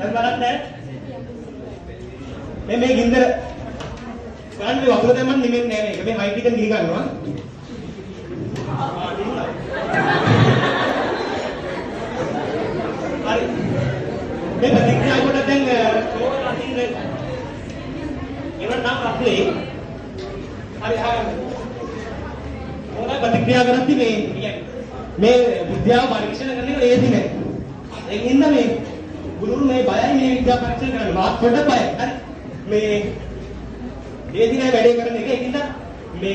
දැන් බලන්න මේ ගින්දර ගන්න මේ වතුර දැම්මම නිමෙන්නේ නැහැ මේක. මේ හයිට් එක නිහි ගන්නවා. හරි. මේ ප්‍රතික්‍රියා කොට දැන් ඕන අතින් ඉවර නම් අපේ හරි ඕන ප්‍රතික්‍රියා කරද්දි මේ විද්‍යාව පරීක්ෂණ කරන්නේ ඒදි නෑ. ඒකින්ද මේ ගුරුතුමෝ මේ බයයි මේ විද්‍යාව පරීක්ෂණ කරන්න. මාත් පොඩ්ඩක් බයයි. හරි. මේ ඒදි නෑ වැඩේ කරන එක. ඒකින්ද